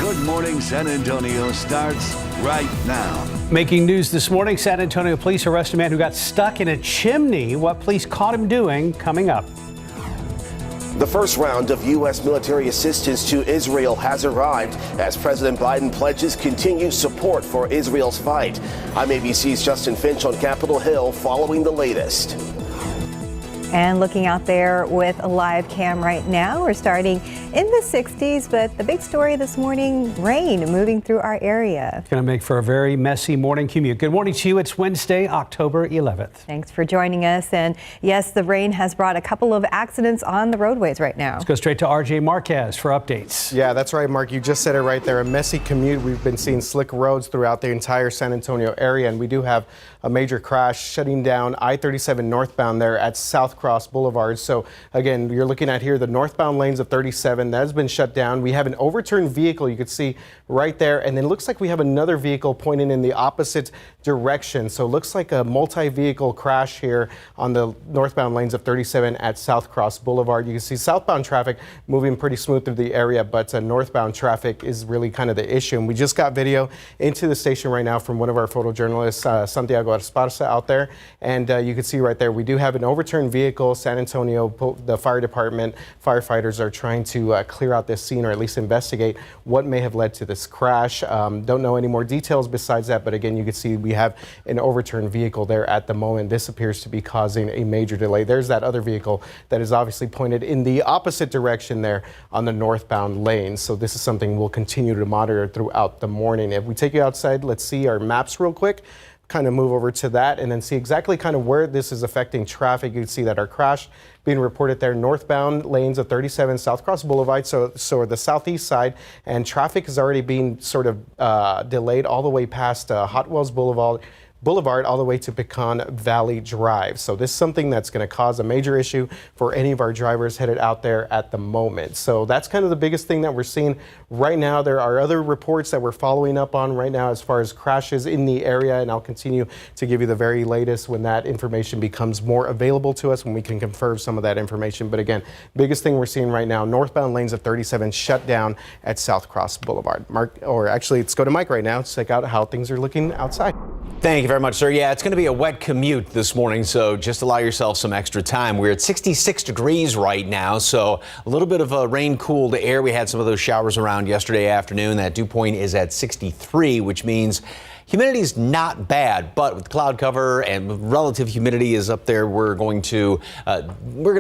Good Morning San Antonio starts right now. Making news this morning, San Antonio police arrest a man who got stuck in a chimney. What police caught him doing coming up. The first round of U.S. military assistance to Israel has arrived as President Biden pledges continued support for Israel's fight. I'm ABC's Justin Finch on Capitol Hill following the latest. And looking out there with a live cam right now, we're starting in the 60s, but the big story this morning, rain moving through our area. It's going to make for a very messy morning commute. Good morning to you. It's Wednesday, October 11th. Thanks for joining us. And yes, the rain has brought a couple of accidents on the roadways right now. Let's go straight to RJ Marquez for updates. Yeah, that's right, Mark. You just said it right there. A messy commute. We've been seeing slick roads throughout the entire San Antonio area, and we do have a major crash shutting down I-37 northbound there at South Cross Boulevard. So again, you're looking at here the northbound lanes of 37 that has been shut down. We have an overturned vehicle you can see right there, and then it looks like we have another vehicle pointing in the opposite direction. So it looks like a multi-vehicle crash here on the northbound lanes of 37 at South Cross Boulevard. You can see southbound traffic moving pretty smooth through the area, but northbound traffic is really kind of the issue. And we just got video into the station right now from one of our photojournalists, Santiago Esparza, out there, and you can see right there we do have an overturned vehicle. San Antonio, the fire department, firefighters are trying to clear out this scene, or at least investigate what may have led to this crash. Don't know any more details besides that, but again, you can see we have an overturned vehicle there at the moment. This appears to be causing a major delay. There's that other vehicle that is obviously pointed in the opposite direction there on the northbound lane. So this is something we'll continue to monitor throughout the morning. If we take you outside, let's see our maps real quick. Kind of move over to that and then see exactly kind of where this is affecting traffic. You can see that our crash being reported there, northbound lanes of 37 South Cross Boulevard, so the southeast side, and traffic is already being sort of delayed all the way past Hot Wells Boulevard all the way to Pecan Valley Drive. So this is something that's going to cause a major issue for any of our drivers headed out there at the moment. So that's kind of the biggest thing that we're seeing right now. There are other reports that we're following up on right now as far as crashes in the area, and I'll continue to give you the very latest when that information becomes more available to us, when we can confirm some of that information. But again, biggest thing we're seeing right now, northbound lanes of 37 shut down at South Cross Boulevard. Mark, or actually let's go to Mike right now to check out how things are looking outside. Thank you very much, sir. Yeah, it's going to be a wet commute this morning, so just allow yourself some extra time. We're at 66 degrees right now, so a little bit of a rain-cooled air. We had some of those showers around yesterday afternoon. That dew point is at 63, which means humidity is not bad, but with cloud cover and relative humidity is up there, we're going to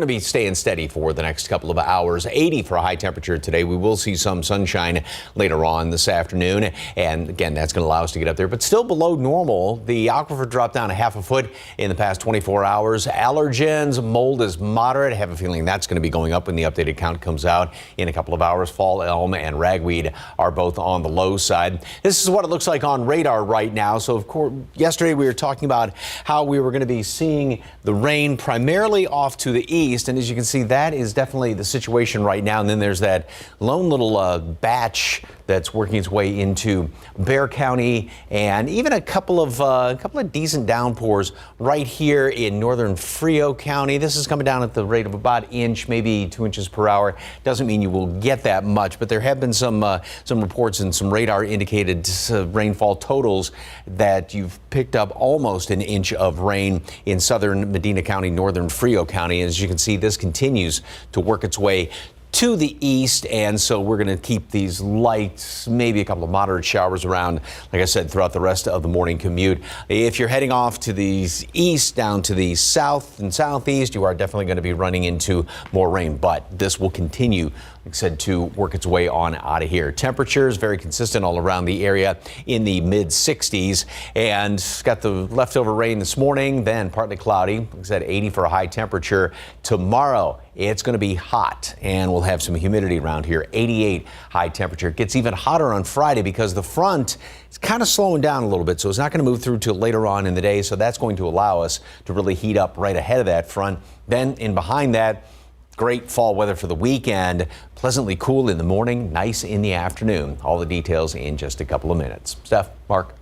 be staying steady for the next couple of hours. 80 for a high temperature today. We will see some sunshine later on this afternoon, and again, that's going to allow us to get up there, but still below normal. The aquifer dropped down a half a foot in the past 24 hours. Allergens, mold is moderate. I have a feeling that's going to be going up when the updated count comes out in a couple of hours. Fall elm and ragweed are both on the low side. This is what it looks like on radar right now. So of course, yesterday we were talking about how we were going to be seeing the rain primarily off to the east, and as you can see, that is definitely the situation right now. And then there's that lone little batch that's working its way into Bexar County, and even a couple of decent downpours right here in northern Frio County. This is coming down at the rate of about inch, maybe 2 inches per hour. Doesn't mean you will get that much, but there have been some reports and some radar indicated rainfall totals that you've picked up almost an inch of rain in southern Medina County, northern Frio County. As you can see, this continues to work its way to the east, and so we're going to keep these light, maybe a couple of moderate showers around, like I said, throughout the rest of the morning commute. If you're heading off to the east, down to the south and southeast, you are definitely going to be running into more rain, but this will continue, like I said, to work its way on out of here. Temperatures very consistent all around the area in the mid 60s, and got the leftover rain this morning, then partly cloudy. Like I said, 80 for a high temperature. Tomorrow, it's going to be hot, and we'll have some humidity around here. 88 high temperature. It gets even hotter on Friday because the front is kind of slowing down a little bit, so it's not going to move through till later on in the day, so that's going to allow us to really heat up right ahead of that front. Then in behind that, great fall weather for the weekend. Pleasantly cool in the morning, nice in the afternoon. All the details in just a couple of minutes. Steph, Mark.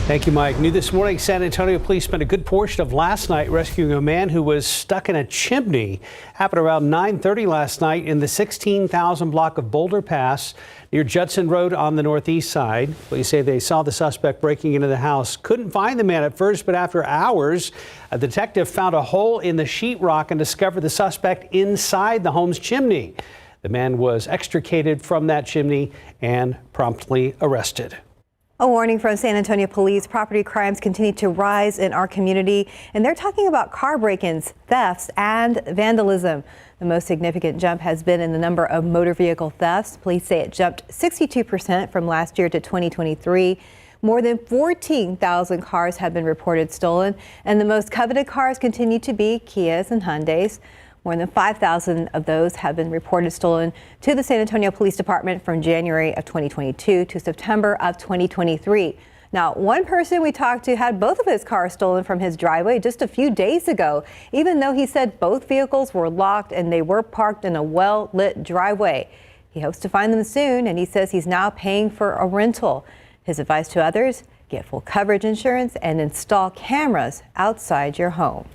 Thank you, Mike. New this morning, San Antonio police spent a good portion of last night rescuing a man who was stuck in a chimney. Happened around 9:30 last night in the 16,000 block of Boulder Pass Near Judson Road on the northeast side, police say they saw the suspect breaking into the house. Couldn't find the man at first, but after hours, a detective found a hole in the sheetrock and discovered the suspect inside the home's chimney. The man was extricated from that chimney and promptly arrested. A warning from San Antonio police. Property crimes continue to rise in our community, and they're talking about car break-ins, thefts, and vandalism. The most significant jump has been in the number of motor vehicle thefts. Police say it jumped 62% from last year to 2023. More than 14,000 cars have been reported stolen, and the most coveted cars continue to be Kias and Hyundais. More than 5,000 of those have been reported stolen to the San Antonio Police Department from January of 2022 to September of 2023. Now, one person we talked to had both of his cars stolen from his driveway just a few days ago, even though he said both vehicles were locked and they were parked in a well-lit driveway. He hopes to find them soon, and he says he's now paying for a rental. His advice to others: get full coverage insurance and install cameras outside your home.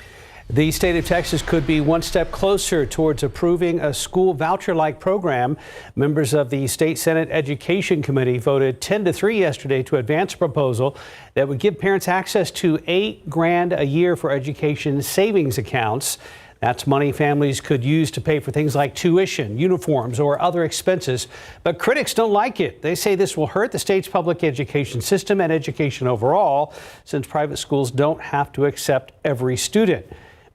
The state of Texas could be one step closer towards approving a school voucher-like program. Members of the State Senate Education Committee voted 10-3 yesterday to advance a proposal that would give parents access to $8,000 a year for education savings accounts. That's money families could use to pay for things like tuition, uniforms, or other expenses. But critics don't like it. They say this will hurt the state's public education system and education overall, since private schools don't have to accept every student.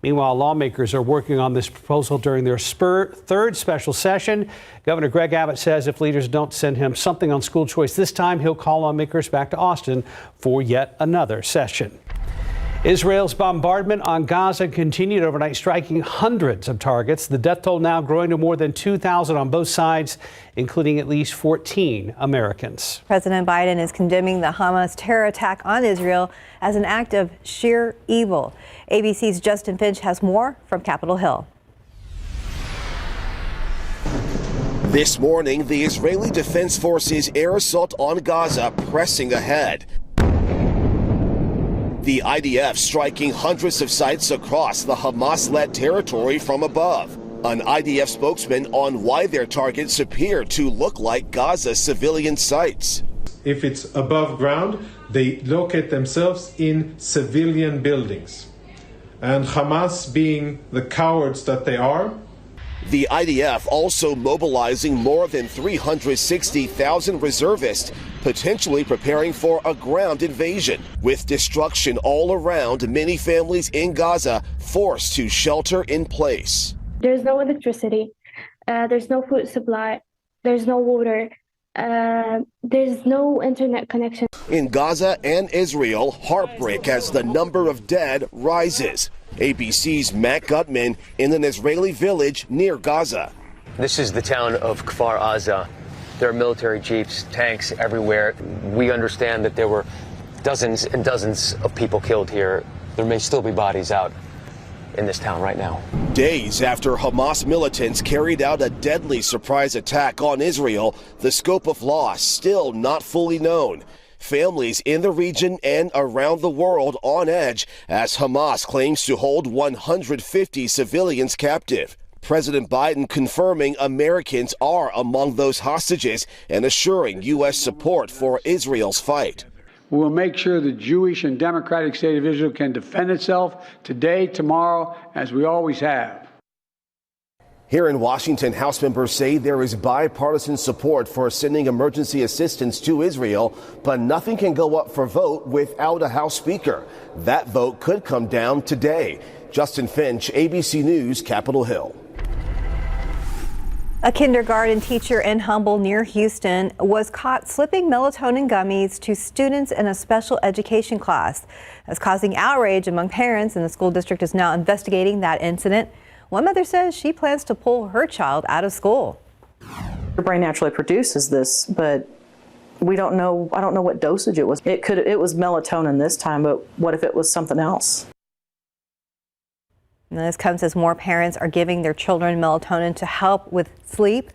Meanwhile, lawmakers are working on this proposal during their third special session. Governor Greg Abbott says if leaders don't send him something on school choice this time, he'll call lawmakers back to Austin for yet another session. Israel's bombardment on Gaza continued overnight, striking hundreds of targets. The death toll now growing to more than 2,000 on both sides, including at least 14 Americans. President Biden is condemning the Hamas terror attack on Israel as an act of sheer evil. ABC's Justin Finch has more from Capitol Hill. This morning, the Israeli Defense Forces air assault on Gaza pressing ahead. The IDF striking hundreds of sites across the Hamas-led territory from above. An IDF spokesman on why their targets appear to look like Gaza civilian sites. If it's above ground, they locate themselves in civilian buildings. And Hamas, being the cowards that they are, the IDF also mobilizing more than 360,000 reservists, potentially preparing for a ground invasion. With destruction all around, many families in Gaza forced to shelter in place. There's no electricity, there's no food supply, there's no water, there's no internet connection. In Gaza and Israel, heartbreak as the number of dead rises. ABC's Matt Gutman in an Israeli village near Gaza. This is the town of Kfar Aza. There are military jeeps, tanks everywhere. We understand that there were dozens and dozens of people killed here. There may still be bodies out in this town right now. Days after Hamas militants carried out a deadly surprise attack on Israel, the scope of loss still not fully known. Families in the region and around the world on edge as Hamas claims to hold 150 civilians captive. President Biden confirming Americans are among those hostages and assuring U.S. support for Israel's fight. We will make sure the Jewish and democratic state of Israel can defend itself today, tomorrow, as we always have. Here in Washington, House members say there is bipartisan support for sending emergency assistance to Israel, but nothing can go up for vote without a House Speaker. That vote could come down today. Justin Finch, ABC News, Capitol Hill. A kindergarten teacher in Humble near Houston was caught slipping melatonin gummies to students in a special education class. That's causing outrage among parents, and the school district is now investigating that incident. One mother says she plans to pull her child out of school. Your brain naturally produces this, but we don't know. I don't know what dosage it was. It was melatonin this time, but what if it was something else? And this comes as more parents are giving their children melatonin to help with sleep.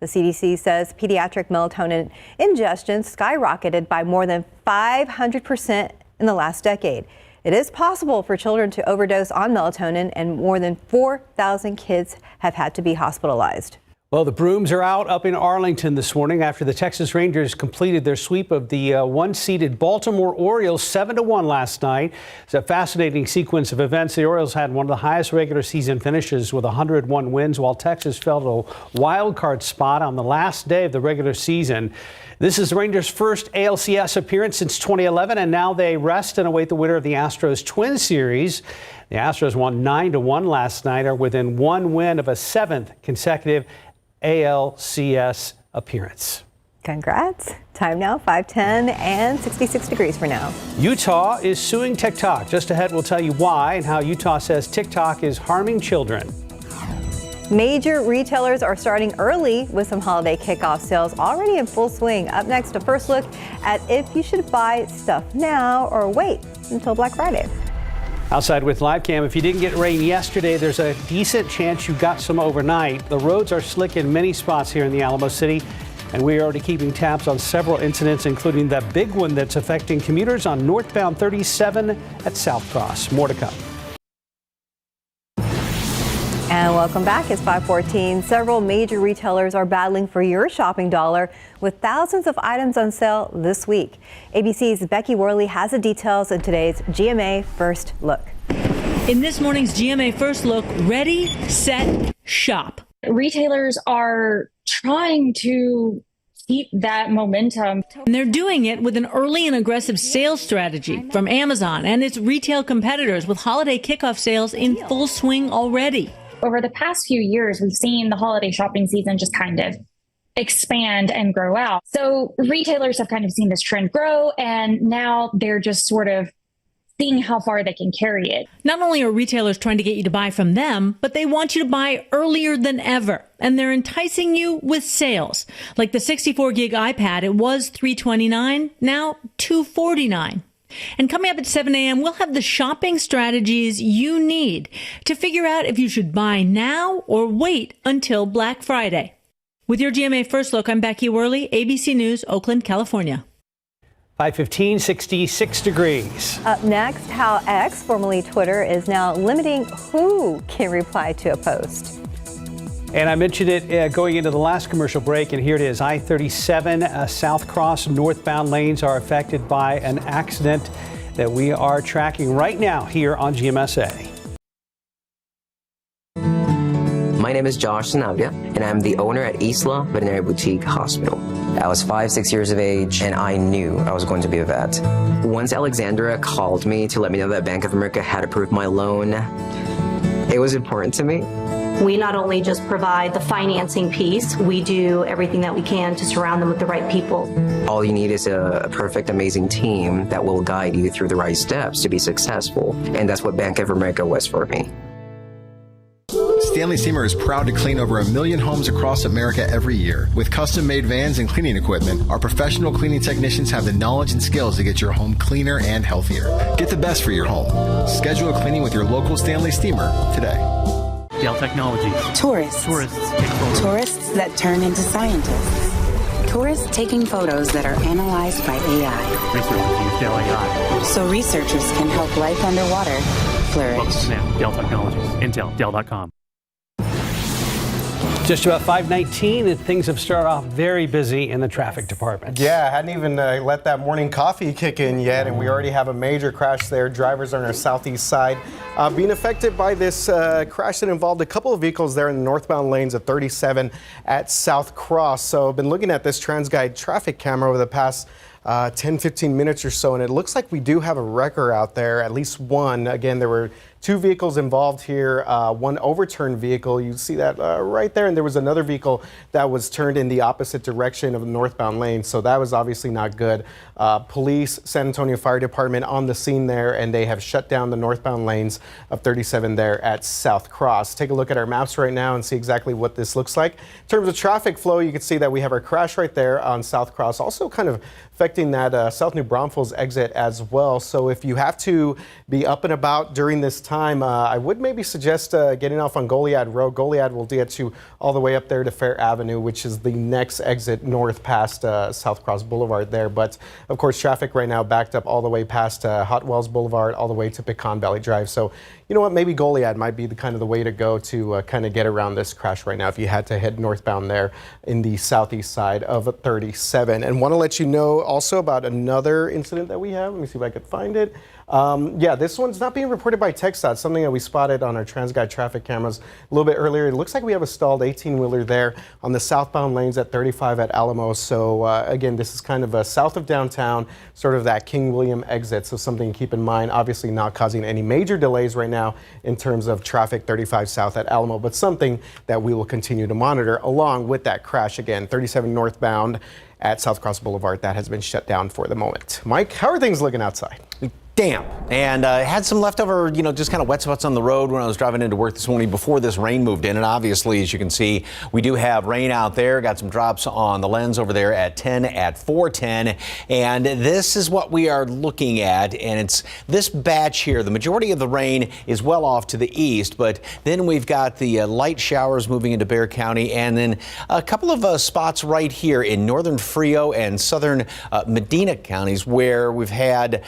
The CDC says pediatric melatonin ingestion skyrocketed by more than 500% in the last decade. It is possible for children to overdose on melatonin, and more than 4,000 kids have had to be hospitalized. Well, the brooms are out up in Arlington this morning after the Texas Rangers completed their sweep of the one-seeded Baltimore Orioles 7-1 last night. It's a fascinating sequence of events. The Orioles had one of the highest regular season finishes with 101 wins, while Texas fell to a wild card spot on the last day of the regular season. This is the Rangers' first ALCS appearance since 2011, and now they rest and await the winner of the Astros Twin Series. The Astros won 9-1 last night, are within one win of a seventh consecutive ALCS appearance. Congrats. Time now, 5:10 and 66 degrees for now. Utah is suing TikTok. Just ahead, we'll tell you why and how Utah says TikTok is harming children. Major retailers are starting early with some holiday kickoff sales already in full swing. Up next, a first look at if you should buy stuff now or wait until Black Friday. Outside with live cam, if you didn't get rain yesterday, there's a decent chance you got some overnight. The roads are slick in many spots here in the Alamo City, and we are already keeping tabs on several incidents, including that big one that's affecting commuters on northbound 37 at South Cross. More to come. And welcome back. It's 5:14. Several major retailers are battling for your shopping dollar with thousands of items on sale this week. ABC's Becky Worley has the details in today's GMA First Look. In this morning's GMA First Look, ready, set, shop. Retailers are trying to keep that momentum. And they're doing it with an early and aggressive sales strategy from Amazon and its retail competitors, with holiday kickoff sales in full swing already. Over the past few years, we've seen the holiday shopping season just kind of expand and grow out. So retailers have kind of seen this trend grow, and now they're just sort of seeing how far they can carry it. Not only are retailers trying to get you to buy from them, but they want you to buy earlier than ever. And they're enticing you with sales. Like the 64 gig iPad, it was $329, now $249. And coming up at 7 a.m., we'll have the shopping strategies you need to figure out if you should buy now or wait until Black Friday. With your GMA First Look, I'm Becky Worley, ABC News, Oakland, California. 5:15, 66 degrees. Up next, how X, formerly Twitter, is now limiting who can reply to a post. And I mentioned it going into the last commercial break, and here it is. I-37 South Cross northbound lanes are affected by an accident that we are tracking right now here on GMSA. My name is Josh Sanabria, and I'm the owner at Isla Veterinary Boutique Hospital. I was 6 years of age, and I knew I was going to be a vet. Once Alexandra called me to let me know that Bank of America had approved my loan, it was important to me. We not only just provide the financing piece, we do everything that we can to surround them with the right people. All you need is a perfect, amazing team that will guide you through the right steps to be successful. And that's what Bank of America was for me. Stanley Steamer is proud to clean over 1 million homes across America every year. With custom-made vans and cleaning equipment, our professional cleaning technicians have the knowledge and skills to get your home cleaner and healthier. Get the best for your home. Schedule a cleaning with your local Stanley Steamer today. Dell Technologies. Tourists. Take photos. Tourists that turn into scientists. Tourists taking photos that are analyzed by AI. Researchers use Dell AI. So researchers can help life underwater flourish. Welcome to now, Dell Technologies. Intel, Dell.com. Just about 5:19, and things have started off very busy in the traffic department. Yeah, hadn't even let that morning coffee kick in yet, and we already have a major crash there. Drivers are on our southeast side being affected by this crash that involved a couple of vehicles there in the northbound lanes of 37 at South Cross. So I've been looking at this TransGuide traffic camera over the past 10-15 minutes or so, and it looks like we do have a wrecker out there, at least one. Again, there were two vehicles involved here, one overturned vehicle. You see that right there, and there was another vehicle that was turned in the opposite direction of the northbound lane, so that was obviously not good. Police, San Antonio Fire Department on the scene there, and they have shut down the northbound lanes of 37 there at South Cross. Take a look at our maps right now and see exactly what this looks like. In terms of traffic flow, you can see that we have our crash right there on South Cross, also kind of affecting that South New Braunfels exit as well. So if you have to be up and about during this time, I would maybe suggest getting off on Goliad Road. Goliad will get you all the way up there to Fair Avenue, which is the next exit north past South Cross Boulevard there. But of course, traffic right now backed up all the way past Hot Wells Boulevard, all the way to Pecan Valley Drive. So you know what, maybe Goliad might be the kind of the way to go to kind of get around this crash right now if you had to head northbound there in the southeast side of 37. And want to let you know also about another incident that we have. Let me see if I could find it. Yeah, this one's not being reported by KSAT, something that we spotted on our TransGuide traffic cameras a little bit earlier. It looks like we have a stalled 18-wheeler there on the southbound lanes at 35 at Alamo. So again, this is kind of south of downtown, sort of that King William exit. So something to keep in mind, obviously not causing any major delays right now in terms of traffic 35 south at Alamo, but something that we will continue to monitor along with that crash again, 37 northbound at South Cross Boulevard. That has been shut down for the moment. Mike, how are things looking outside? Damp, and had some leftover, just kind of wet spots on the road when I was driving into work this morning before this rain moved in. And obviously, as you can see, we do have rain out there. Got some drops on the lens over there at 10 at 410. And this is what we are looking at. And it's this batch here. The majority of the rain is well off to the east, but then we've got the light showers moving into Bexar County, and then a couple of spots right here in northern Frio and southern Medina counties where we've had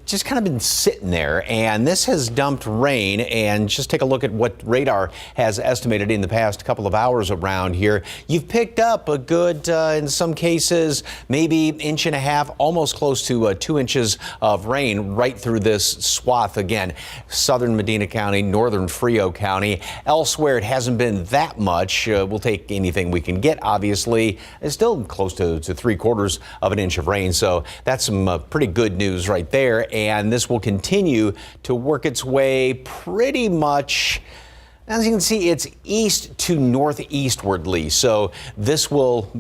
just kind of been sitting there, and this has dumped rain. And just take a look at what radar has estimated in the past couple of hours around here. You've picked up a good, in some cases, maybe inch and a half, almost close to 2 inches of rain right through this swath. Again, southern Medina County, northern Frio County. Elsewhere, it hasn't been that much. We'll take anything we can get, obviously. It's still close to 3/4 of an inch of rain, so that's some pretty good news right there. And this will continue to work its way pretty much, as you can see, it's east to northeastwardly. So this will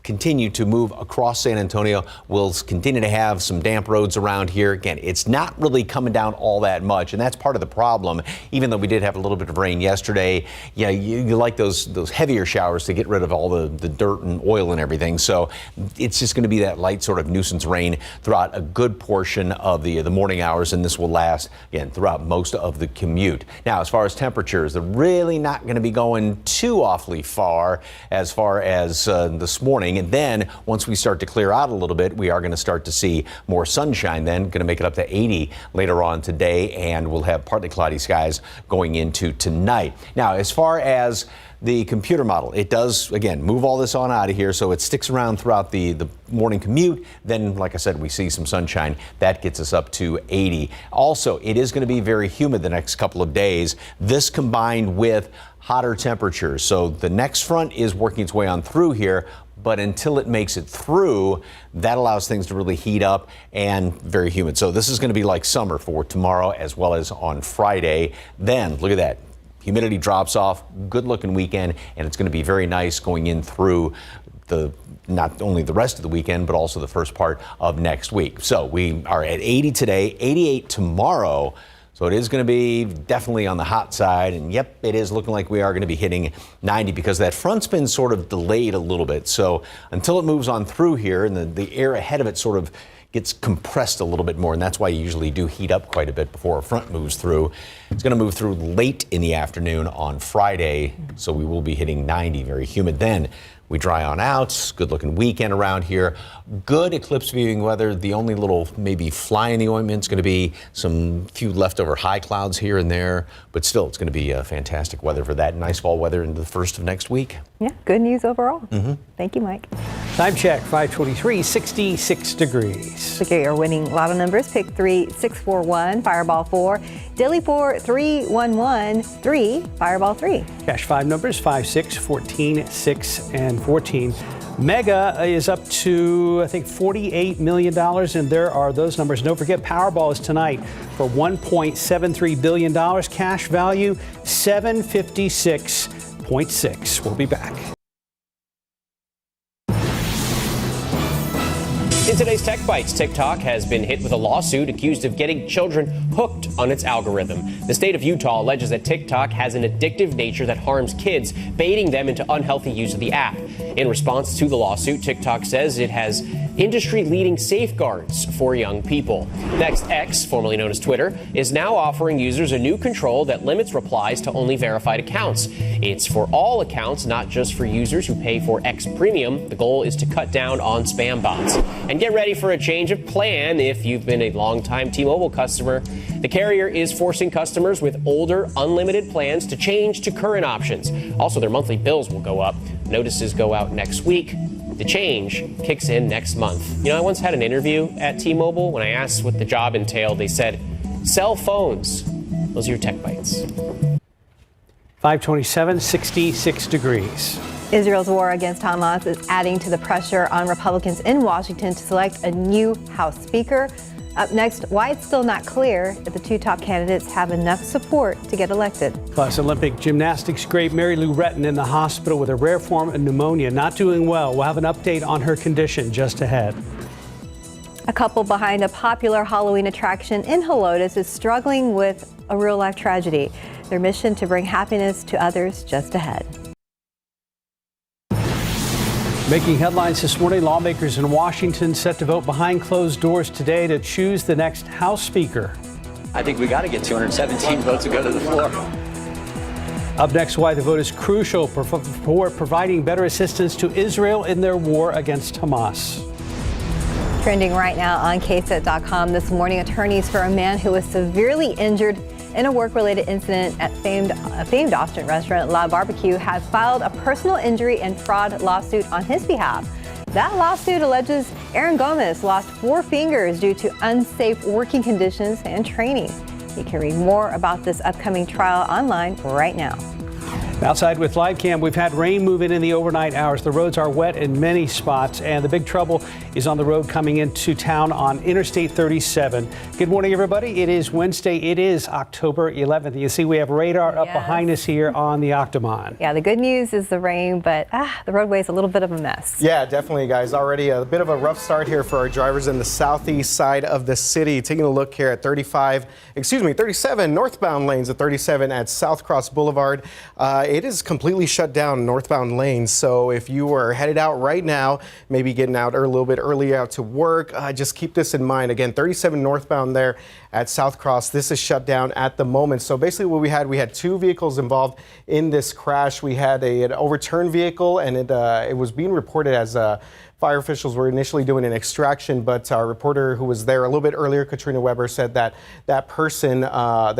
continue to move across San Antonio. We'll continue to have some damp roads around here. Again, it's not really coming down all that much, and that's part of the problem. Even though we did have a little bit of rain yesterday, yeah, you like those heavier showers to get rid of all the dirt and oil and everything. So it's just going to be that light sort of nuisance rain throughout a good portion of the morning hours, and this will last, again, throughout most of the commute. Now, as far as temperatures, they're really not going to be going too awfully far as this morning. And then once we start to clear out a little bit, we are going to start to see more sunshine then, going to make it up to 80 later on today, and we'll have partly cloudy skies going into tonight. Now, as far as the computer model, it does, again, move all this on out of here, so it sticks around throughout the morning commute. Then, like I said, we see some sunshine. That gets us up to 80. Also, it is going to be very humid the next couple of days. This combined with hotter temperatures. So the next front is working its way on through here, but until it makes it through, that allows things to really heat up and very humid. So this is going to be like summer for tomorrow as well as on Friday. Then, look at that. Humidity drops off, good looking weekend, and it's going to be very nice going in through not only the rest of the weekend, but also the first part of next week. So we are at 80 today, 88 tomorrow. So it is going to be definitely on the hot side. And yep, it is looking like we are going to be hitting 90 because that front's been sort of delayed a little bit. So until it moves on through here and the air ahead of it sort of gets compressed a little bit more, and that's why you usually do heat up quite a bit before a front moves through. It's going to move through late in the afternoon on Friday, so we will be hitting 90, very humid then. We dry on out. Good looking weekend around here. Good eclipse viewing weather. The only little maybe fly in the ointment is going to be some few leftover high clouds here and there, but still it's going to be fantastic weather for that. Nice fall weather into the first of next week. Yeah, good news overall. Thank you, Mike. Time check, 5:23, 66 degrees. Look at your winning lotto numbers. Pick 3, 6, 4, 1, Fireball 4, Dilly 4, 3, 1, 1, 3, Fireball 3. Cash 5 numbers, 5, 6, 14, 6, and 14. Mega is up to, I think, $48 million, and there are those numbers. Don't forget, Powerball is tonight for $1.73 billion. Cash value, $756.6. We'll be back. In today's Tech Bites, TikTok has been hit with a lawsuit accused of getting children hooked on its algorithm. The state of Utah alleges that TikTok has an addictive nature that harms kids, baiting them into unhealthy use of the app. In response to the lawsuit, TikTok says it has industry-leading safeguards for young people. Next, X, formerly known as Twitter, is now offering users a new control that limits replies to only verified accounts. It's for all accounts, not just for users who pay for X Premium. The goal is to cut down on spam bots. And And get ready for a change of plan if you've been a longtime T-Mobile customer. The carrier is forcing customers with older unlimited plans to change to current options. Also, their monthly bills will go up. Notices go out next week. The change kicks in next month. You know, I once had an interview at T-Mobile. When I asked what the job entailed, they said, cell phones. Those are your Tech Bites. 527, 66 degrees. Israel's war against Hamas is adding to the pressure on Republicans in Washington to select a new House Speaker. Up next, why it's still not clear if the two top candidates have enough support to get elected. Plus, Olympic gymnastics great Mary Lou Retton in the hospital with a rare form of pneumonia, not doing well. We'll have an update on her condition just ahead. A couple behind a popular Halloween attraction in Helotes is struggling with a real-life tragedy. Their mission to bring happiness to others just ahead. Making headlines this morning, lawmakers in Washington set to vote behind closed doors today to choose the next House Speaker. I think we got to get 217 votes to go to the floor. Up next, why the vote is crucial for providing better assistance to Israel in their war against Hamas. Trending right now on KSAT.com this morning, attorneys for a man who was severely injured in a work-related incident at a famed Austin restaurant, La Barbecue, have filed a personal injury and fraud lawsuit on his behalf. That lawsuit alleges Aaron Gomez lost 4 fingers due to unsafe working conditions and training. You can read more about this upcoming trial online right now. Outside with live cam, we've had rain move in the overnight hours. The roads are wet in many spots, and the big trouble is on the road coming into town on Interstate 37. Good morning, everybody. It is Wednesday. It is October 11th. You see, we have radar up behind us here on the Octomon. Yeah, the good news is the rain, but the roadway is a little bit of a mess. Yeah, definitely, guys. Already a bit of a rough start here for our drivers in the southeast side of the city. Taking a look here at 37 northbound lanes at 37 at South Cross Boulevard. It is completely shut down northbound lanes. So if you are headed out right now, maybe getting out a little bit earlier out to work, just keep this in mind. Again, 37 northbound there at South Cross. This is shut down at the moment. So basically what we had 2 vehicles involved in this crash. We had an overturned vehicle, and it was being reported as fire officials were initially doing an extraction, but our reporter who was there a little bit earlier, Katrina Weber, said that that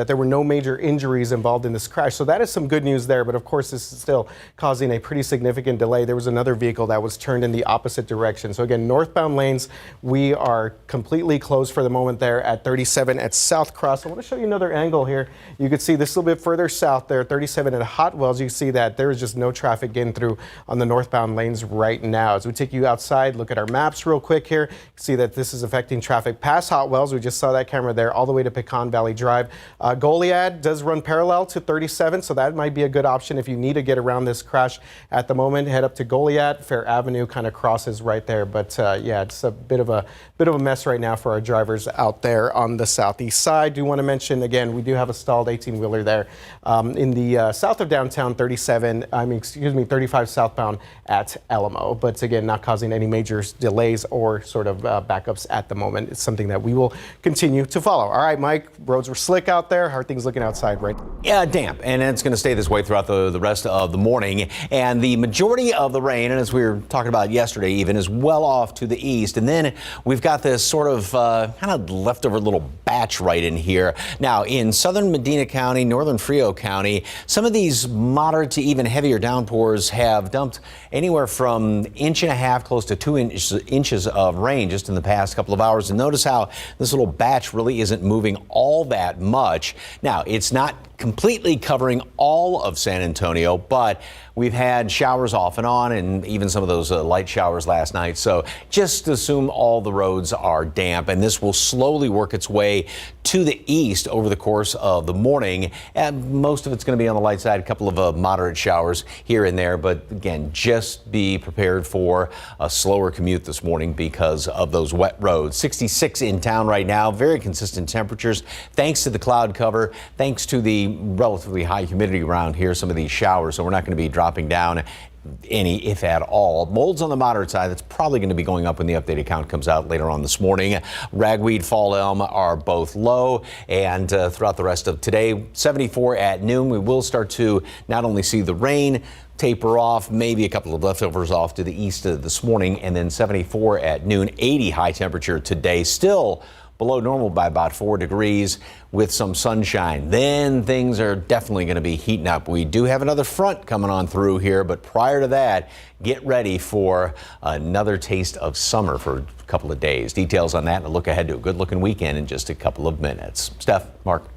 there were no major injuries involved in this crash. So that is some good news there, but of course this is still causing a pretty significant delay. There was another vehicle that was turned in the opposite direction. So again, northbound lanes, we are completely closed for the moment there at 37 at South Cross. I want to show you another angle here. You can see this a little bit further south there, 37 at Hot Wells. You can see that there is just no traffic getting through on the northbound lanes right now. As we take you outside, look at our maps real quick here. You can see that this is affecting traffic past Hot Wells. We just saw that camera there all the way to Pecan Valley Drive. Goliad does run parallel to 37, so that might be a good option if you need to get around this crash at the moment. Head up to Goliad. Fair Avenue kind of crosses right there, but yeah, it's a bit of a mess right now for our drivers out there on the southeast side. Do want to mention again, we do have a stalled 18-wheeler there in the south of downtown 35 southbound at Alamo, but again, not causing any major delays or sort of backups at the moment. It's something that we will continue to follow. All right, Mike, roads were slick out there. How are things looking outside right now? Yeah, damp, and it's going to stay this way throughout the rest of the morning. And the majority of the rain, and as we were talking about yesterday even, is well off to the east. And then we've got this sort of kind of leftover little batch right in here. Now, in southern Medina County, northern Frio County, some of these moderate to even heavier downpours have dumped anywhere from 1.5 inches close to 2 inches of rain just in the past couple of hours. And notice how this little batch really isn't moving all that much. Now, it's not completely covering all of San Antonio, but we've had showers off and on, and even some of those light showers last night. So just assume all the roads are damp, and this will slowly work its way to the east over the course of the morning. And most of it's going to be on the light side, a couple of moderate showers here and there. But again, just be prepared for a slower commute this morning because of those wet roads. 66 in town right now, very consistent temperatures thanks to the cloud cover, thanks to the relatively high humidity around here, some of these showers. So we're not going to be dropping down any, if at all. Molds on the moderate side, that's probably going to be going up when the updated count comes out later on this morning. Ragweed, fall elm are both low, and throughout the rest of today, 74 at noon. We will start to not only see the rain taper off, maybe a couple of leftovers off to the east this morning, and then 74 at noon, 80 high temperature today, still below normal by about 4 degrees with some sunshine. Then things are definitely going to be heating up. We do have another front coming on through here, but prior to that, get ready for another taste of summer for a couple of days. Details on that and a look ahead to a good looking weekend in just a couple of minutes. Steph, Mark.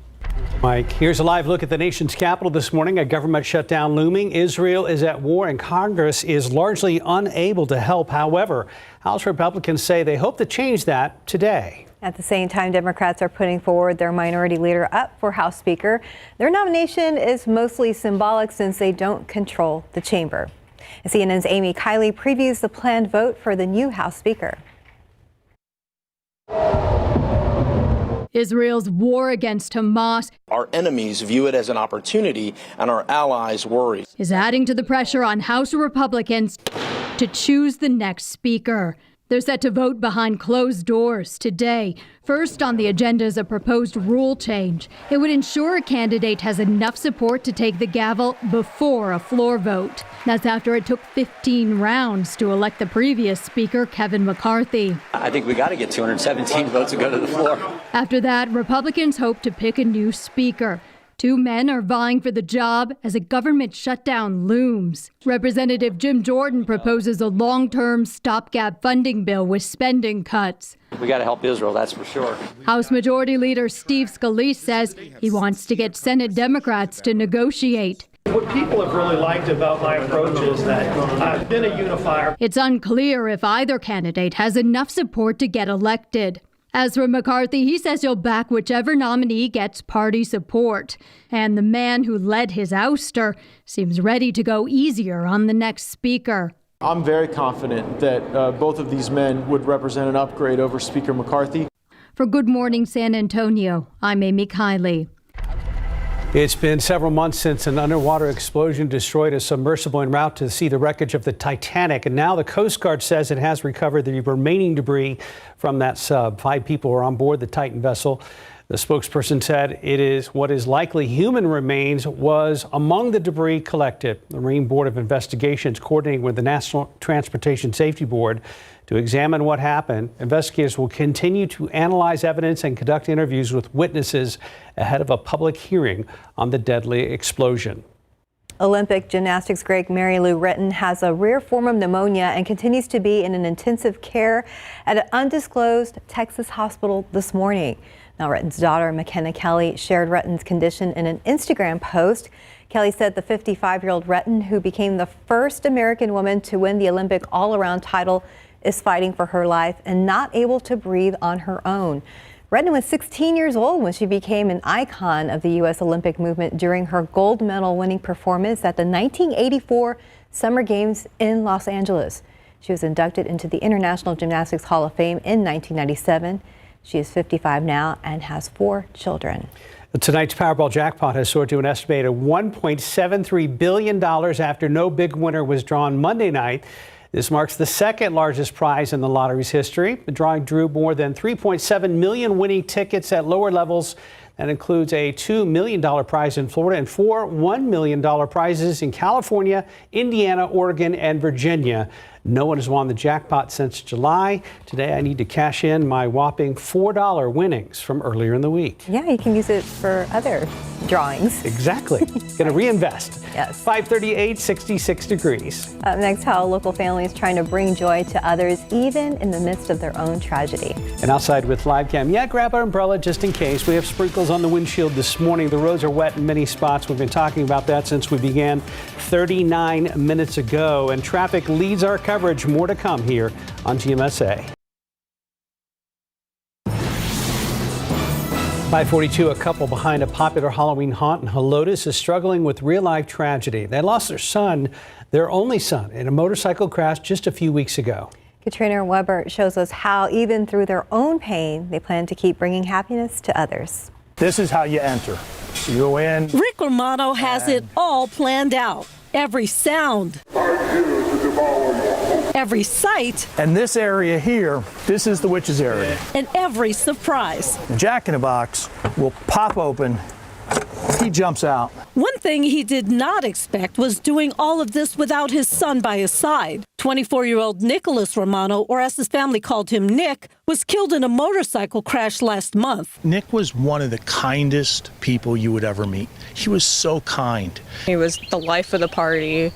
Mike, here's a live look at the nation's capital this morning. A government shutdown looming. Israel is at war and Congress is largely unable to help. However, House Republicans say they hope to change that today. At the same time, Democrats are putting forward their minority leader up for House Speaker. Their nomination is mostly symbolic since they don't control the chamber. CNN's Amy Kiley previews the planned vote for the new House Speaker. Israel's war against Hamas, our enemies view it as an opportunity and our allies worry, is adding to the pressure on House Republicans to choose the next speaker. They're set to vote behind closed doors today. First on the agenda is a proposed rule change. It would ensure a candidate has enough support to take the gavel before a floor vote. That's after it took 15 rounds to elect the previous speaker, Kevin McCarthy. I think we got to get 217 votes to go to the floor. After that, Republicans hope to pick a new speaker. 2 men are vying for the job as a government shutdown looms. Representative Jim Jordan proposes a long-term stopgap funding bill with spending cuts. We got to help Israel, that's for sure. House Majority Leader Steve Scalise says he wants to get Senate Democrats to negotiate. What people have really liked about my approach is that I've been a unifier. It's unclear if either candidate has enough support to get elected. As for McCarthy, he says he'll back whichever nominee gets party support. And the man who led his ouster seems ready to go easier on the next speaker. I'm very confident that both of these men would represent an upgrade over Speaker McCarthy. For Good Morning San Antonio, I'm Amy Kiley. It's been several months since an underwater explosion destroyed a submersible en route to see the wreckage of the Titanic. And now the Coast Guard says it has recovered the remaining debris from that sub. 5 people were on board the Titan vessel. The spokesperson said it is what is likely human remains was among the debris collected. The Marine Board of Investigations coordinating with the National Transportation Safety Board to examine what happened. Investigators will continue to analyze evidence and conduct interviews with witnesses ahead of a public hearing on the deadly explosion. Olympic gymnastics great Mary Lou Retton has a rare form of pneumonia and continues to be in an intensive care at an undisclosed Texas hospital this morning. Now, Retton's daughter, McKenna Kelly, shared Retton's condition in an Instagram post. Kelly said the 55-year-old Retton, who became the first American woman to win the Olympic all-around title, is fighting for her life and not able to breathe on her own. Retton was 16 years old when she became an icon of the U.S. Olympic movement during her gold medal winning performance at the 1984 Summer Games in Los Angeles. She was inducted into the International Gymnastics Hall of Fame in 1997. She is 55 now and has 4 children. Tonight's Powerball jackpot has soared to an estimated $1.73 billion after no big winner was drawn Monday night. This marks the second largest prize in the lottery's history. The drawing drew more than 3.7 million winning tickets at lower levels. That includes a $2 million prize in Florida and 4 $1 million prizes in California, Indiana, Oregon, and Virginia. No one has won the jackpot since July. Today, I need to cash in my whopping $4 winnings from earlier in the week. Yeah, you can use it for other drawings. Exactly. Going to reinvest. Yes. 5:38, 66 degrees. Up next, how a local family is trying to bring joy to others, even in the midst of their own tragedy. And outside with live cam, grab our umbrella just in case. We have sprinkles on the windshield this morning. The roads are wet in many spots. We've been talking about that since we began 39 minutes ago. And traffic leads our coverage. More to come here on GMSA. 5:42, a couple behind a popular Halloween haunt in Helotes is struggling with real-life tragedy. They lost their son, their only son, in a motorcycle crash just a few weeks ago. Katrina Weber shows us how, even through their own pain, they plan to keep bringing happiness to others. This is how you enter. You go in. Rick Romano has it all planned out. every sound, every sight, And this area here, this is the witch's area. and every surprise. Jack in the Box will pop open. He jumps out. One thing he did not expect was doing all of this without his son by his side. 24-year-old Nicholas Romano, or as his family called him, Nick, was killed in a motorcycle crash last month. Nick was one of the kindest people you would ever meet. He was so kind. He was the life of the party.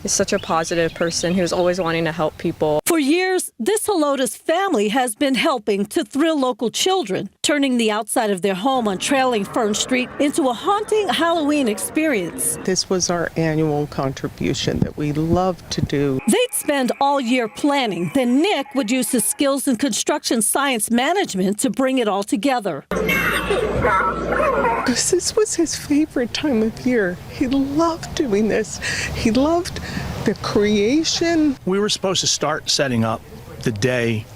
He's such a positive person. He was always wanting to help people. For years, this Helotes family has been helping to thrill local children, turning the outside of their home on Trailing Fern Street into a haunting Halloween experience. This was our annual contribution that we love to do. They'd spend all year planning. Then Nick would use his skills in construction science management to bring it all together. This was his favorite time of year. He loved doing this. He loved the creation. We were supposed to start setting up the day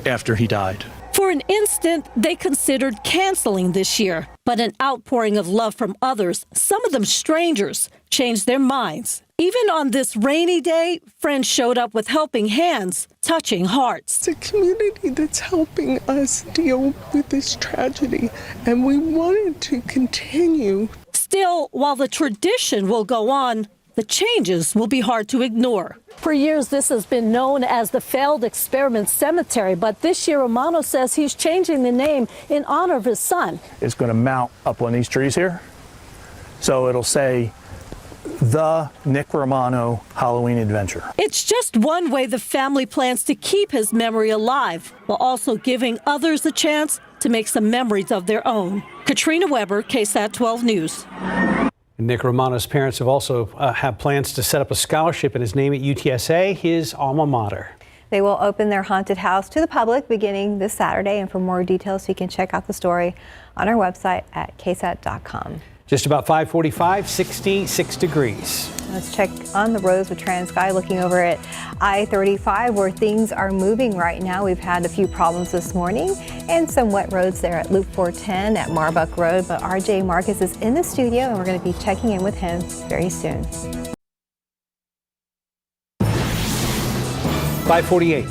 after he died. For an instant, they considered canceling this year, but an outpouring of love from others, some of them strangers, changed their minds. Even on this rainy day, friends showed up with helping hands, touching hearts. It's a community that's helping us deal with this tragedy, and we wanted to continue. Still, while the tradition will go on, the changes will be hard to ignore. For years, this has been known as the Failed Experiment Cemetery, but this year, Romano says he's changing the name in honor of his son. It's going to mount up on these trees here. So it'll say, The Nick Romano Halloween Adventure. It's just one way the family plans to keep his memory alive, while also giving others a chance to make some memories of their own. Katrina Weber, KSAT 12 News. Nick Romano's parents have also have plans to set up a scholarship in his name at UTSA, his alma mater. They will open their haunted house to the public beginning this Saturday. And for more details, you can check out the story on our website at ksat.com. Just about 5:45, 66 degrees. Let's check on the roads with TransSky, looking over at I-35 where things are moving right now. We've had a few problems this morning and some wet roads there at Loop 410 at Marbuck Road. But RJ Marcus is in the studio and we're going to be checking in with him very soon. 5:48.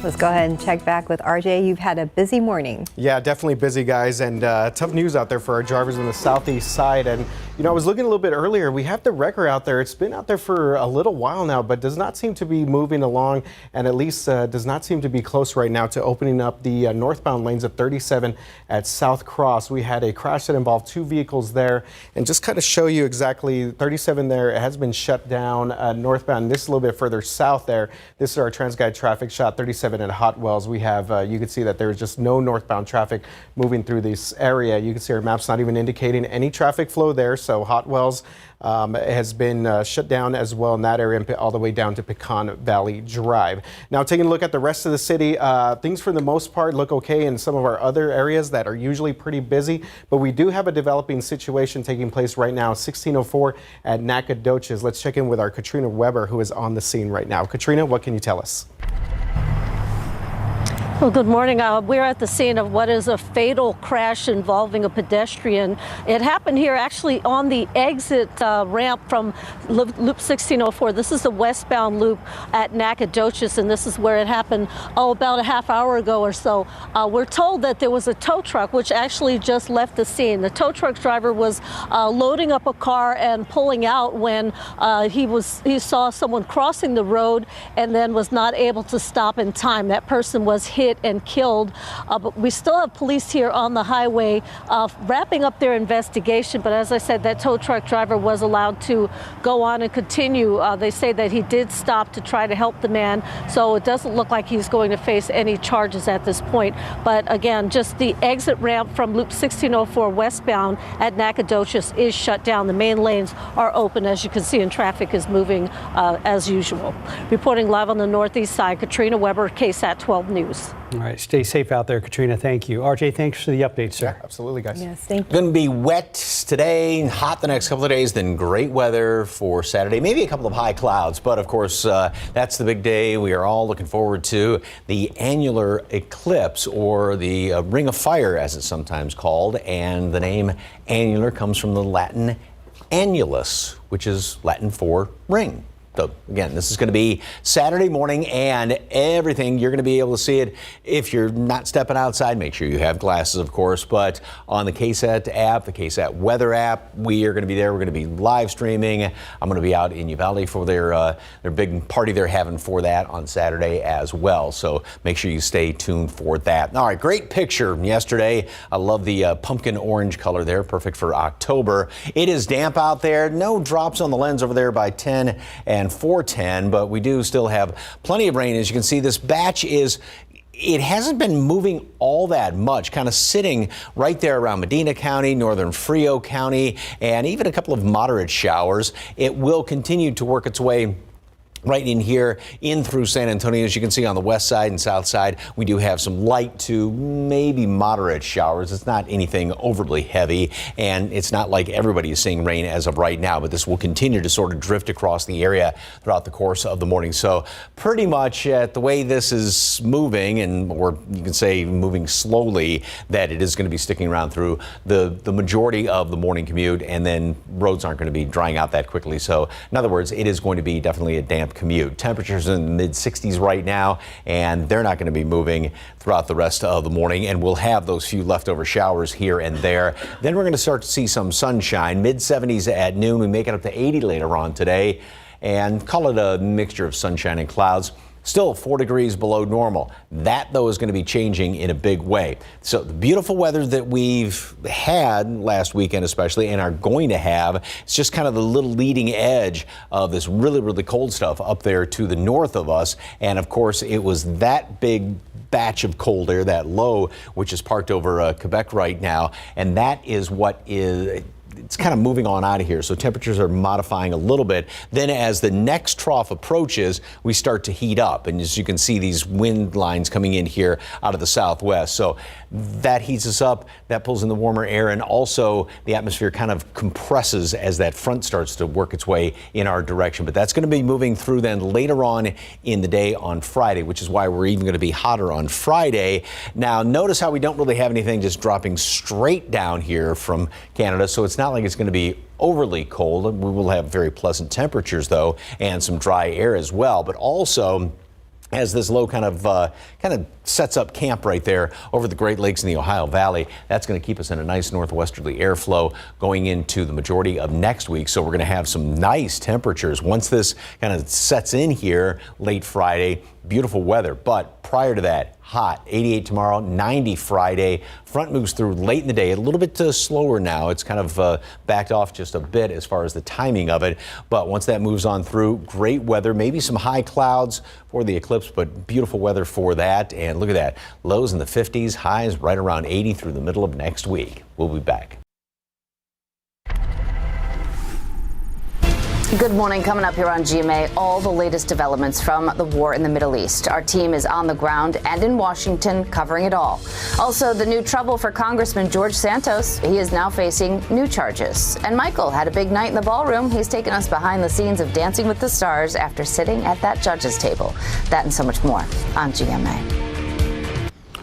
Let's go ahead and check back with RJ. You've had a busy morning. Yeah, definitely busy, guys, and tough news out there for our drivers on the southeast side. And, you know, I was looking a little bit earlier. We have the wrecker out there. It's been out there for a little while now, but does not seem to be moving along, and at least does not seem to be close right now to opening up the northbound lanes of 37 at South Cross. We had a crash that involved two vehicles there, and just kind of show you exactly 37 there. It has been shut down northbound. This is a little bit further south there. This is our TransGuide traffic shot, 37 at Hot Wells. We have, you can see that there's just no northbound traffic moving through this area. You can see our map's not even indicating any traffic flow there. So Hot Wells has been shut down as well in that area, all the way down to Pecan Valley Drive. Now, taking a look at the rest of the city, things for the most part look okay in some of our other areas that are usually pretty busy, but we do have a developing situation taking place right now, 1604 at Nacogdoches. Let's check in with our Katrina Weber, who is on the scene right now. Katrina, what can you tell us? Well, good morning. We're at the scene of what is a fatal crash involving a pedestrian. It happened here actually on the exit ramp from Loop 1604. This is the westbound loop at Nacogdoches, and this is where it happened about a half hour ago or so. We're told that there was a tow truck which actually just left the scene. The tow truck driver was loading up a car and pulling out when he saw someone crossing the road and then was not able to stop in time. That person was hit and killed, but we still have police here on the highway wrapping up their investigation. But as I said, that tow truck driver was allowed to go on and continue. They say that he did stop to try to help the man, so it doesn't look like he's going to face any charges at this point. But again, just the exit ramp from Loop 1604 westbound at Nacogdoches is shut down. The main lanes are open, as you can see, and traffic is moving as usual. Reporting live on the northeast side, Katrina Weber, KSAT 12 News. All right, stay safe out there, Katrina. Thank you. RJ, thanks for the update, sir. Yeah, absolutely, guys. Yes, thank you. Going to be wet today, hot the next couple of days, then great weather for Saturday. Maybe a couple of high clouds, but of course, that's the big day we are all looking forward to, the annular eclipse, or the Ring of Fire, as it's sometimes called. And the name annular comes from the Latin annulus, which is Latin for ring. So again, this is going to be Saturday morning, and everything, you're going to be able to see it. If you're not stepping outside, make sure you have glasses, of course. But on the KSAT app, the KSAT weather app, we are going to be there. We're going to be live streaming. I'm going to be out in Uvalde for their big party they're having for that on Saturday as well. So make sure you stay tuned for that. All right, great picture yesterday. I love the pumpkin orange color there, perfect for October. It is damp out there. No drops on the lens over there by 10 and 410, but we do still have plenty of rain. As you can see, this batch it hasn't been moving all that much, kind of sitting right there around Medina County, northern Frio County, and even a couple of moderate showers. It will continue to work its way right in here, in through San Antonio. As you can see on the west side and south side, we do have some light to maybe moderate showers. It's not anything overly heavy, and it's not like everybody is seeing rain as of right now, but this will continue to sort of drift across the area throughout the course of the morning. So pretty much the way this is moving, or you can say moving slowly, that it is going to be sticking around through the majority of the morning commute, and then roads aren't going to be drying out that quickly. So in other words, it is going to be definitely a damp commute. Temperatures in the mid 60s right now, and they're not going to be moving throughout the rest of the morning, and we'll have those few leftover showers here and there. Then we're going to start to see some sunshine, mid 70s at noon. We make it up to 80 later on today, and call it a mixture of sunshine and clouds. Still 4 degrees below normal. That, though, is going to be changing in a big way. So the beautiful weather that we've had last weekend especially, and are going to have, it's just kind of the little leading edge of this really, really cold stuff up there to the north of us. And of course, it was that big batch of cold air, that low, which is parked over Quebec right now. And that is what it's kind of moving on out of here. So temperatures are modifying a little bit. Then as the next trough approaches, we start to heat up. And as you can see, these wind lines coming in here out of the southwest. So that heats us up, that pulls in the warmer air, and also the atmosphere kind of compresses as that front starts to work its way in our direction. But that's going to be moving through then later on in the day on Friday, which is why we're even going to be hotter on Friday. Now, notice how we don't really have anything just dropping straight down here from Canada. So it's not like it's going to be overly cold. We will have very pleasant temperatures, though, and some dry air as well. But also, as this low kind of sets up camp right there over the Great Lakes in the Ohio Valley, that's going to keep us in a nice northwesterly airflow going into the majority of next week. So we're going to have some nice temperatures once this kind of sets in here late Friday. Beautiful weather, but prior to that, hot. 88 tomorrow, 90 Friday. Front moves through late in the day, a little bit slower now. It's kind of backed off just a bit as far as the timing of it. But once that moves on through, great weather, maybe some high clouds for the eclipse, but beautiful weather for that. And look at that, lows in the 50s, highs right around 80 through the middle of next week. We'll be back. Good morning. Coming up here on GMA, all the latest developments from the war in the Middle East. Our team is on the ground and in Washington covering it all. Also, the new trouble for Congressman George Santos. He is now facing new charges. And Michael had a big night in the ballroom. He's taken us behind the scenes of Dancing with the Stars after sitting at that judge's table. That and so much more on GMA.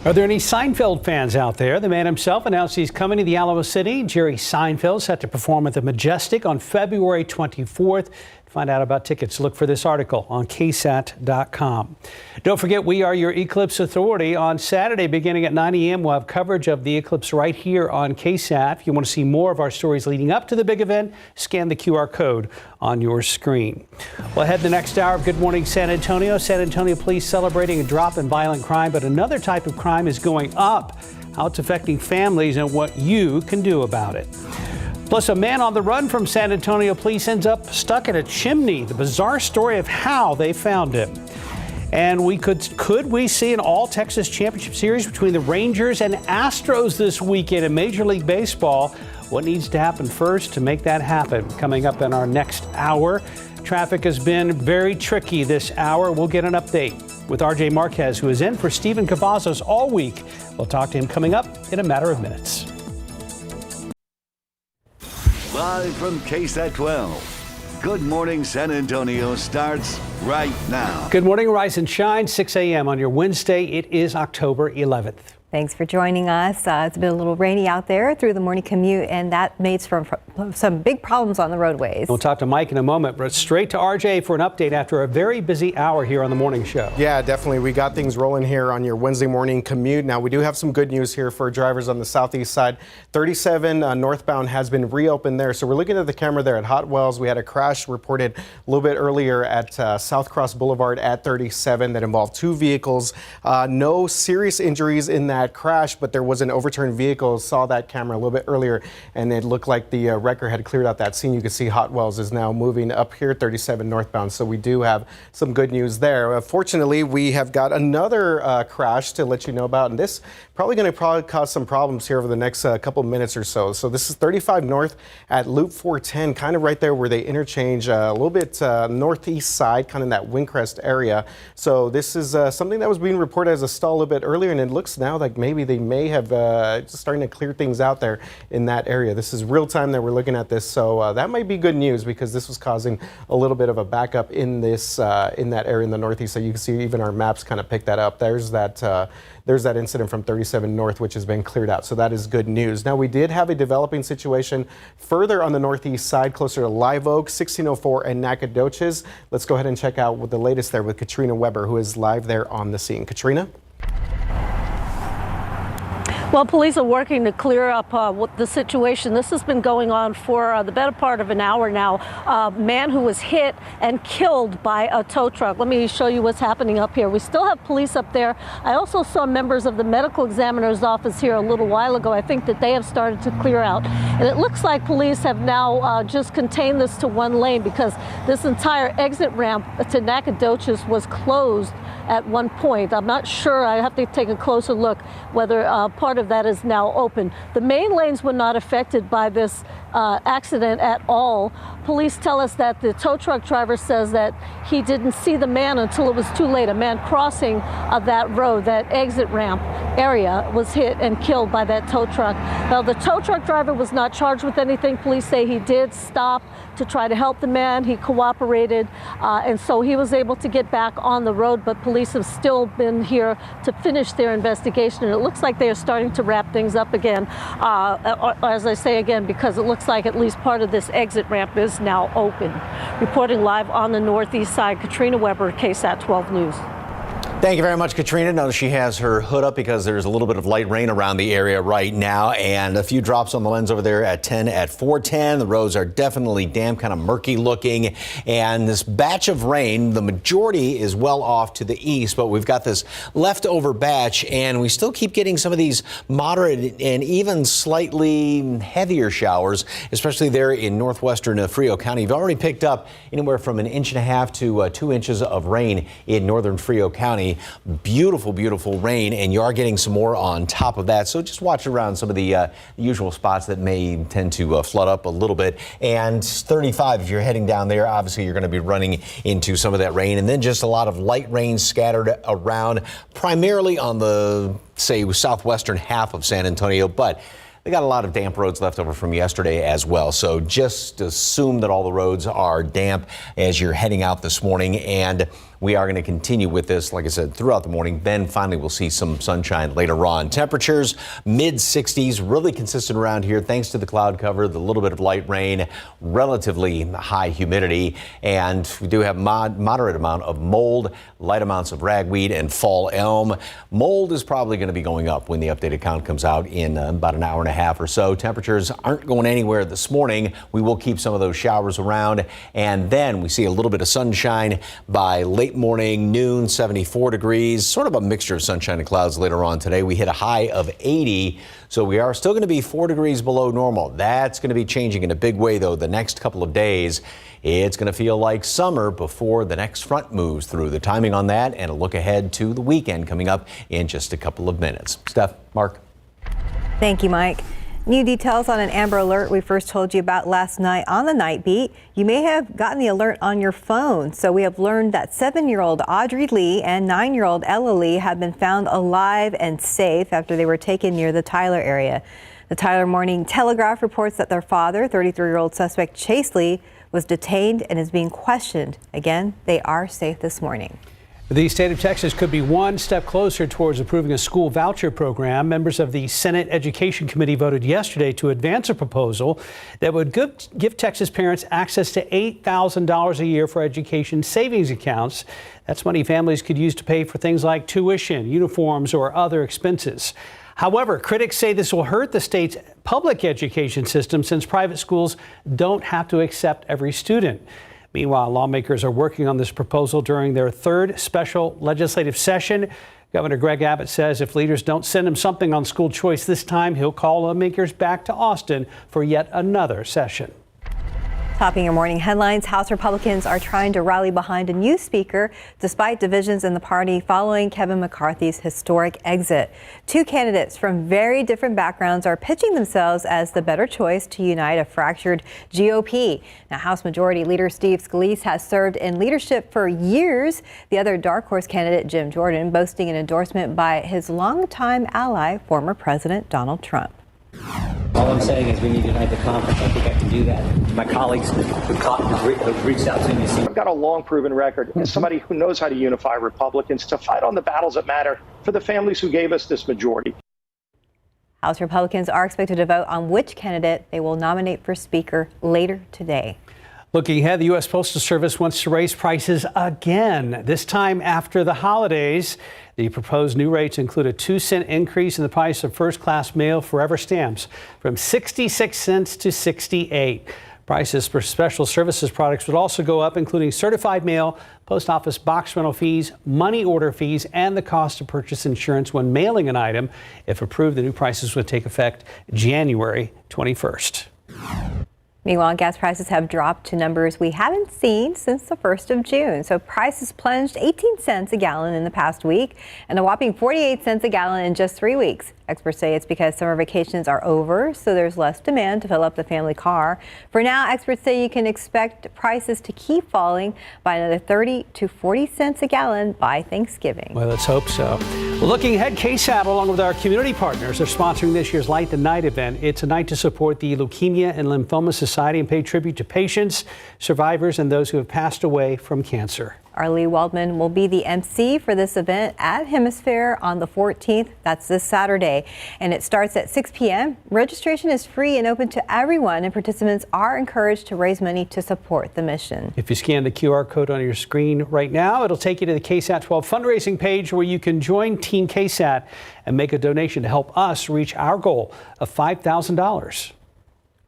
Are there any Seinfeld fans out there? The man himself announced he's coming to the Alamo City. Jerry Seinfeld set to perform at the Majestic on February 24th. To find out about tickets, look for this article on KSAT.com. Don't forget, we are your Eclipse Authority. On Saturday, beginning at 9 a.m., we'll have coverage of the eclipse right here on KSAT. If you want to see more of our stories leading up to the big event, scan the QR code on your screen. Well, ahead the next hour of Good Morning San Antonio. San Antonio police celebrating a drop in violent crime, but another type of crime is going up. How it's affecting families and what you can do about it. Plus, a man on the run from San Antonio police ends up stuck in a chimney. The bizarre story of how they found him. And could we see an all-Texas championship series between the Rangers and Astros this weekend in Major League Baseball? What needs to happen first to make that happen? Coming up in our next hour. Traffic has been very tricky this hour. We'll get an update with RJ Marquez, who is in for Stephen Cavazos all week. We'll talk to him coming up in a matter of minutes. Live from KSAT 12, Good Morning San Antonio starts right now. Good morning, rise and shine, 6 a.m. on your Wednesday. It is October 11th. Thanks for joining us. It's been a little rainy out there through the morning commute, and that makes for some big problems on the roadways. We'll talk to Mike in a moment, but straight to RJ for an update after a very busy hour here on the morning show. Yeah, definitely. We got things rolling here on your Wednesday morning commute. Now, we do have some good news here for drivers on the southeast side. 37 northbound has been reopened there. So we're looking at the camera there at Hot Wells. We had a crash reported a little bit earlier at South Cross Boulevard at 37 that involved two vehicles. No serious injuries in that crash, but there was an overturned vehicle. Saw that camera a little bit earlier, and it looked like the wrecker had cleared out that scene. You can see Hot Wells is now moving up here 37 northbound, so we do have some good news there. Fortunately, we have got another crash to let you know about, and this probably going to cause some problems here over the next couple of minutes or so. So this is 35 north at Loop 410, kind of right there where they interchange, a little bit northeast side, kind of in that Windcrest area. So this is something that was being reported as a stall a little bit earlier, and it looks now like maybe they may have just starting to clear things out there in that area. This is real time that we're looking at this, so that might be good news because this was causing a little bit of a backup in this in that area in the northeast. So you can see even our maps kind of pick that up. There's that incident from 37 north, which has been cleared out. So that is good news. Now, we did have a developing situation further on the northeast side, closer to Live Oak, 1604 and Nacogdoches. Let's go ahead and check out what the latest there with Katrina Weber, who is live there on the scene. Katrina? Well, police are working to clear up the situation. This has been going on for the better part of an hour now. A man who was hit and killed by a tow truck. Let me show you what's happening up here. We still have police up there. I also saw members of the medical examiner's office here a little while ago. I think that they have started to clear out. And it looks like police have now just contained this to one lane because this entire exit ramp to Nacogdoches was closed at one point. I'm not sure. I have to take a closer look whether part of that is now open. The main lanes were not affected by this accident at all. Police tell us that the tow truck driver says that he didn't see the man until it was too late. A man crossing that road, that exit ramp area, was hit and killed by that tow truck. Now, the tow truck driver was not charged with anything. Police say he did stop to try to help the man. He cooperated, and so he was able to get back on the road, but police have still been here to finish their investigation, and it looks like they are starting to wrap things up again, as I say again, because it looks like at least part of this exit ramp is now open. Reporting live on the northeast side, Katrina Weber, KSAT 12 News. Thank you very much, Katrina. Notice she has her hood up because there's a little bit of light rain around the area right now, and a few drops on the lens over there at 10 at 410. The roads are definitely damp, kind of murky looking, and this batch of rain, the majority is well off to the east, but we've got this leftover batch, and we still keep getting some of these moderate and even slightly heavier showers, especially there in northwestern Frio County. You've already picked up anywhere from 1.5 inches to 2 inches of rain in northern Frio County. Beautiful, beautiful rain, and you are getting some more on top of that. So just watch around some of the usual spots that may tend to flood up a little bit. And 35, if you're heading down there, obviously you're going to be running into some of that rain. And then just a lot of light rain scattered around, primarily on the, say, southwestern half of San Antonio. But they got a lot of damp roads left over from yesterday as well. So just assume that all the roads are damp as you're heading out this morning. And we are going to continue with this, like I said, throughout the morning. Then finally we'll see some sunshine later on. Temperatures mid 60s, really consistent around here thanks to the cloud cover, the little bit of light rain, relatively high humidity, and we do have moderate amount of mold, light amounts of ragweed and fall elm. Mold is probably going to be going up when the updated count comes out in about an hour and a half or so. Temperatures aren't going anywhere this morning. We will keep some of those showers around, and then we see a little bit of sunshine by late morning, noon, 74 degrees, sort of a mixture of sunshine and clouds later on today. We hit a high of 80, so we are still going to be 4 degrees below normal. That's going to be changing in a big way, though, the next couple of days. It's going to feel like summer before the next front moves through. The timing on that and a look ahead to the weekend coming up in just a couple of minutes. Steph, Mark. Thank you, Mike. New details on an Amber Alert we first told you about last night on the Night Beat. You may have gotten the alert on your phone. So we have learned that 7-year-old Audrey Lee and 9-year-old Ella Lee have been found alive and safe after they were taken near the Tyler area. The Tyler Morning Telegraph reports that their father, 33-year-old suspect Chase Lee, was detained and is being questioned. Again, they are safe this morning. The state of Texas could be one step closer towards approving a school voucher program. Members of the Senate Education Committee voted yesterday to advance a proposal that would give Texas parents access to $8,000 a year for education savings accounts. That's money families could use to pay for things like tuition, uniforms, or other expenses. However, critics say this will hurt the state's public education system since private schools don't have to accept every student. Meanwhile, lawmakers are working on this proposal during their third special legislative session. Governor Greg Abbott says if leaders don't send him something on school choice this time, he'll call lawmakers back to Austin for yet another session. Topping your morning headlines, House Republicans are trying to rally behind a new speaker despite divisions in the party following Kevin McCarthy's historic exit. Two candidates from very different backgrounds are pitching themselves as the better choice to unite a fractured GOP. Now, House Majority Leader Steve Scalise has served in leadership for years. The other dark horse candidate, Jim Jordan, boasting an endorsement by his longtime ally, former President Donald Trump. All I'm saying is we need to unite the conference. I think I can do that. My colleagues have reached out to me. I've got a long proven record as somebody who knows how to unify Republicans to fight on the battles that matter for the families who gave us this majority. House Republicans are expected to vote on which candidate they will nominate for Speaker later today. Looking ahead, the U.S. Postal Service wants to raise prices again, this time after the holidays. The proposed new rates include a 2-cent increase in the price of first-class mail forever stamps from 66 cents to 68. Prices for special services products would also go up, including certified mail, post office box rental fees, money order fees, and the cost to purchase insurance when mailing an item. If approved, the new prices would take effect January 21st. Meanwhile, gas prices have dropped to numbers we haven't seen since the 1st of June. So prices plunged 18 cents a gallon in the past week and a whopping 48 cents a gallon in just 3 weeks. Experts say it's because summer vacations are over, so there's less demand to fill up the family car. For now, experts say you can expect prices to keep falling by another 30 to 40 cents a gallon by Thanksgiving. Well, let's hope so. Well, looking ahead, KSAT, along with our community partners, are sponsoring this year's Light the Night event. It's a night to support the Leukemia and Lymphoma Society and pay tribute to patients, survivors, and those who have passed away from cancer. Arlie Waldman will be the MC for this event at Hemisphere on the 14th. That's this Saturday, and it starts at 6 p.m. Registration is free and open to everyone, and participants are encouraged to raise money to support the mission. If you scan the QR code on your screen right now, it'll take you to the KSAT 12 fundraising page where you can join Team KSAT and make a donation to help us reach our goal of $5,000.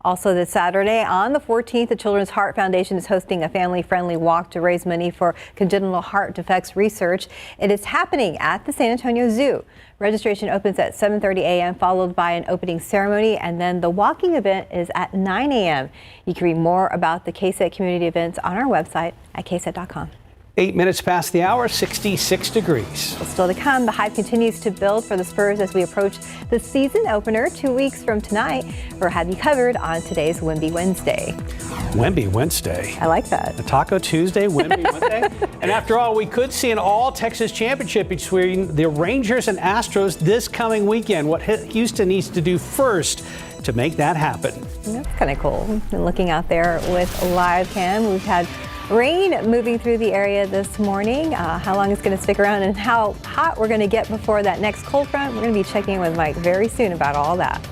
Also this Saturday on the 14th, the Children's Heart Foundation is hosting a family-friendly walk to raise money for congenital heart defects research. It is happening at the San Antonio Zoo. Registration opens at 7:30 a.m. followed by an opening ceremony, and then the walking event is at 9 a.m. You can read more about the KSAT community events on our website at ksat.com. 8 minutes past the hour, 66 degrees. Well, still to come, the hype continues to build for the Spurs as we approach the season opener 2 weeks from tonight. We'll have you covered on today's Wemby Wednesday. Wemby Wednesday. I like that. A Taco Tuesday, Wemby Wednesday. And after all, we could see an all-Texas championship between the Rangers and Astros this coming weekend. What Houston needs to do first to make that happen. That's kind of cool. And looking out there with live cam, we've had rain moving through the area this morning. How long it's going to stick around and how hot we're going to get before that next cold front, we're going to be checking in with Mike very soon about all that.